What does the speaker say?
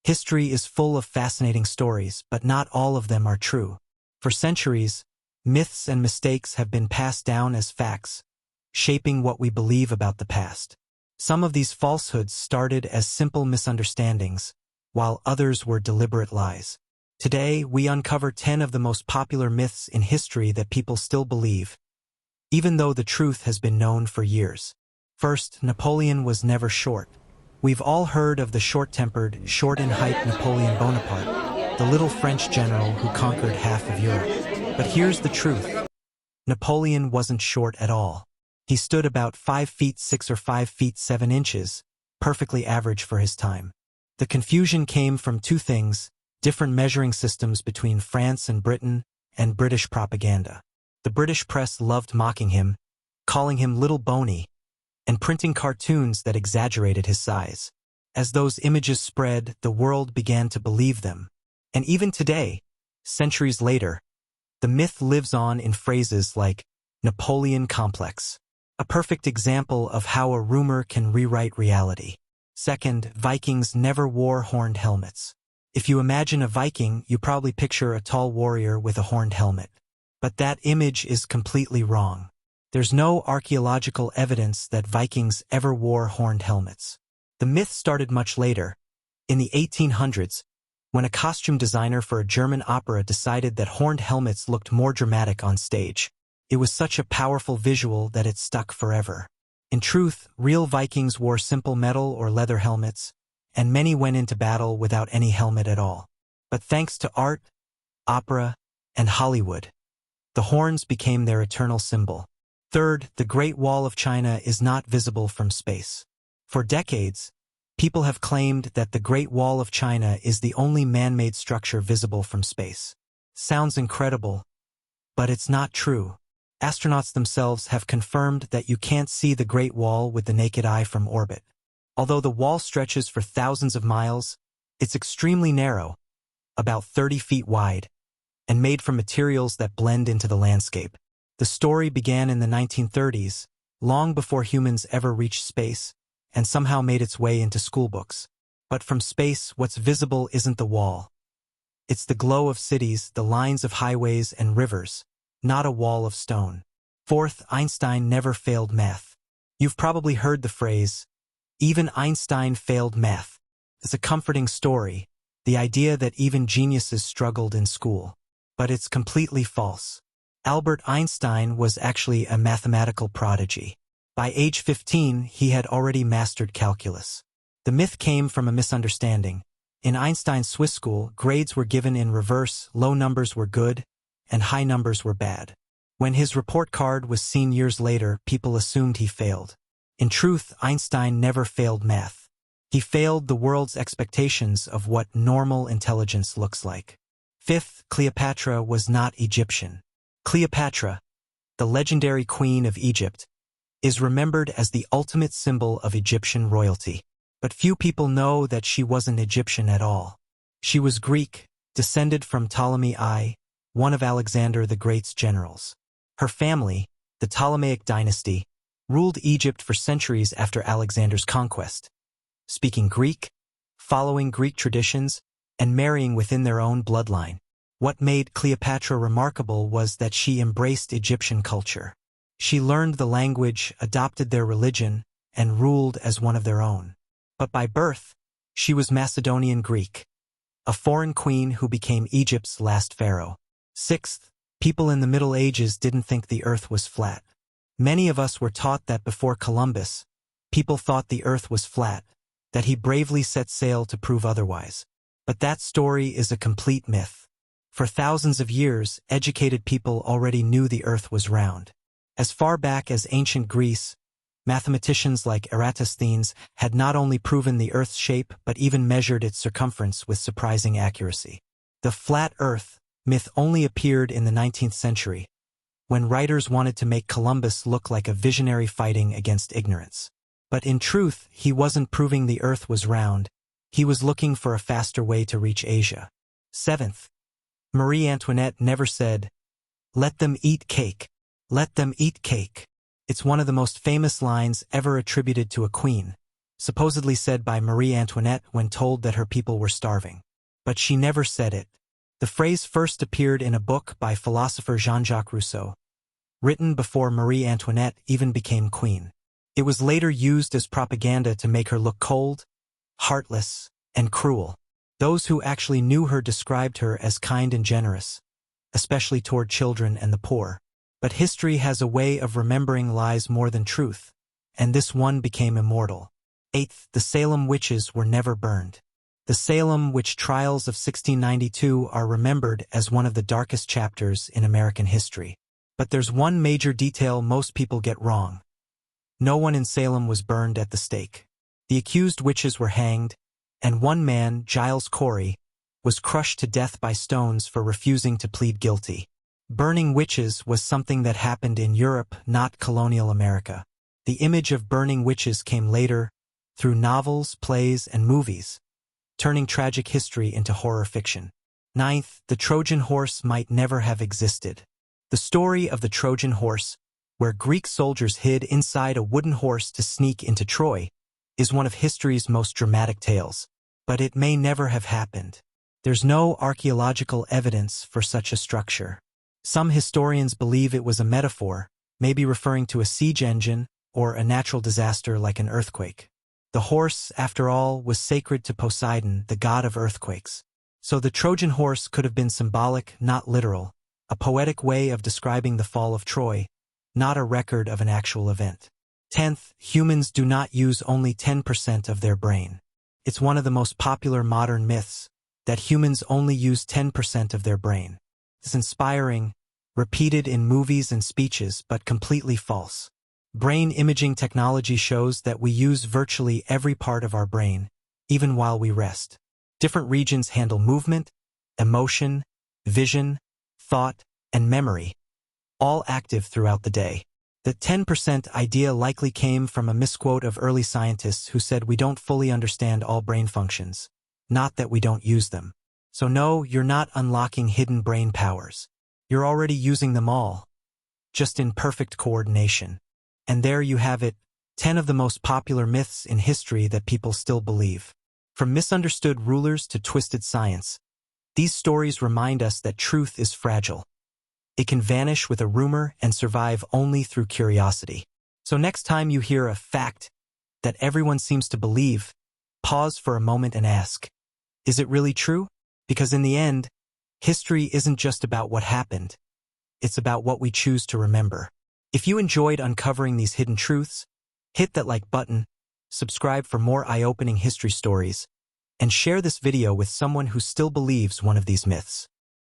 History is full of fascinating stories, but not all of them are true. For centuries, myths and mistakes have been passed down as facts, shaping what we believe about the past. Some of these falsehoods started as simple misunderstandings, while others were deliberate lies. Today, we uncover 10 of the most popular myths in history that people still believe, even though the truth has been known for years. First, Napoleon was never short. We've all heard of the short-tempered, short-in-height Napoleon Bonaparte, the little French general who conquered half of Europe. But here's the truth. Napoleon wasn't short at all. He stood about 5 feet 6 or 5 feet 7 inches, perfectly average for his time. The confusion came from two things: different measuring systems between France and Britain, and British propaganda. The British press loved mocking him, calling him Little Boney, and printing cartoons that exaggerated his size. As those images spread, the world began to believe them. And even today, centuries later, the myth lives on in phrases like Napoleon complex, a perfect example of how a rumor can rewrite reality. Second, Vikings never wore horned helmets. If you imagine a Viking, you probably picture a tall warrior with a horned helmet. But that image is completely wrong. There's no archaeological evidence that Vikings ever wore horned helmets. The myth started much later, in the 1800s, when a costume designer for a German opera decided that horned helmets looked more dramatic on stage. It was such a powerful visual that it stuck forever. In truth, real Vikings wore simple metal or leather helmets, and many went into battle without any helmet at all. But thanks to art, opera, and Hollywood, the horns became their eternal symbol. Third, the Great Wall of China is not visible from space. For decades, people have claimed that the Great Wall of China is the only man-made structure visible from space. Sounds incredible, but it's not true. Astronauts themselves have confirmed that you can't see the Great Wall with the naked eye from orbit. Although the wall stretches for thousands of miles, it's extremely narrow, about 30 feet wide, and made from materials that blend into the landscape. The story began in the 1930s, long before humans ever reached space, and somehow made its way into schoolbooks. But from space, what's visible isn't the wall. It's the glow of cities, the lines of highways and rivers, not a wall of stone. Fourth, Einstein never failed math. You've probably heard the phrase, "Even Einstein failed math." It's a comforting story, the idea that even geniuses struggled in school. But it's completely false. Albert Einstein was actually a mathematical prodigy. By age 15, he had already mastered calculus. The myth came from a misunderstanding. In Einstein's Swiss school, grades were given in reverse: low numbers were good, and high numbers were bad. When his report card was seen years later, people assumed he failed. In truth, Einstein never failed math. He failed the world's expectations of what normal intelligence looks like. Fifth, Cleopatra was not Egyptian. Cleopatra, the legendary queen of Egypt, is remembered as the ultimate symbol of Egyptian royalty. But few people know that she wasn't Egyptian at all. She was Greek, descended from Ptolemy I, one of Alexander the Great's generals. Her family, the Ptolemaic dynasty, ruled Egypt for centuries after Alexander's conquest, speaking Greek, following Greek traditions, and marrying within their own bloodline. What made Cleopatra remarkable was that she embraced Egyptian culture. She learned the language, adopted their religion, and ruled as one of their own. But by birth, she was Macedonian Greek, a foreign queen who became Egypt's last pharaoh. Sixth, people in the Middle Ages didn't think the earth was flat. Many of us were taught that before Columbus, people thought the earth was flat, that he bravely set sail to prove otherwise. But that story is a complete myth. For thousands of years, educated people already knew the earth was round. As far back as ancient Greece, mathematicians like Eratosthenes had not only proven the earth's shape but even measured its circumference with surprising accuracy. The flat earth myth only appeared in the 19th century, when writers wanted to make Columbus look like a visionary fighting against ignorance. But in truth, he wasn't proving the earth was round, he was looking for a faster way to reach Asia. Seventh, Marie Antoinette never said, "Let them eat cake. Let them eat cake." It's one of the most famous lines ever attributed to a queen, supposedly said by Marie Antoinette when told that her people were starving. But she never said it. The phrase first appeared in a book by philosopher Jean-Jacques Rousseau, written before Marie Antoinette even became queen. It was later used as propaganda to make her look cold, heartless, and cruel. Those who actually knew her described her as kind and generous, especially toward children and the poor. But history has a way of remembering lies more than truth, and this one became immortal. 8th, the Salem witches were never burned. The Salem witch trials of 1692 are remembered as one of the darkest chapters in American history. But there's one major detail most people get wrong. No one in Salem was burned at the stake. The accused witches were hanged, and one man, Giles Corey, was crushed to death by stones for refusing to plead guilty. Burning witches was something that happened in Europe, not colonial America. The image of burning witches came later, through novels, plays, and movies, turning tragic history into horror fiction. 9th, the Trojan horse might never have existed. The story of the Trojan horse, where Greek soldiers hid inside a wooden horse to sneak into Troy, is one of history's most dramatic tales. But it may never have happened. There's no archaeological evidence for such a structure. Some historians believe it was a metaphor, maybe referring to a siege engine or a natural disaster like an earthquake. The horse, after all, was sacred to Poseidon, the god of earthquakes. So the Trojan horse could have been symbolic, not literal, a poetic way of describing the fall of Troy, not a record of an actual event. 10th, humans do not use only 10% of their brain. It's one of the most popular modern myths, that humans only use 10% of their brain. It's inspiring, repeated in movies and speeches, but completely false. Brain imaging technology shows that we use virtually every part of our brain, even while we rest. Different regions handle movement, emotion, vision, thought, and memory, all active throughout the day. The 10% idea likely came from a misquote of early scientists who said we don't fully understand all brain functions, not that we don't use them. So no, you're not unlocking hidden brain powers. You're already using them all, just in perfect coordination. And there you have it, 10 of the most popular myths in history that people still believe. From misunderstood rulers to twisted science, these stories remind us that truth is fragile. It can vanish with a rumor and survive only through curiosity. So next time you hear a fact that everyone seems to believe, pause for a moment and ask, is it really true? Because in the end, history isn't just about what happened. It's about what we choose to remember. If you enjoyed uncovering these hidden truths, hit that like button, subscribe for more eye-opening history stories, and share this video with someone who still believes one of these myths.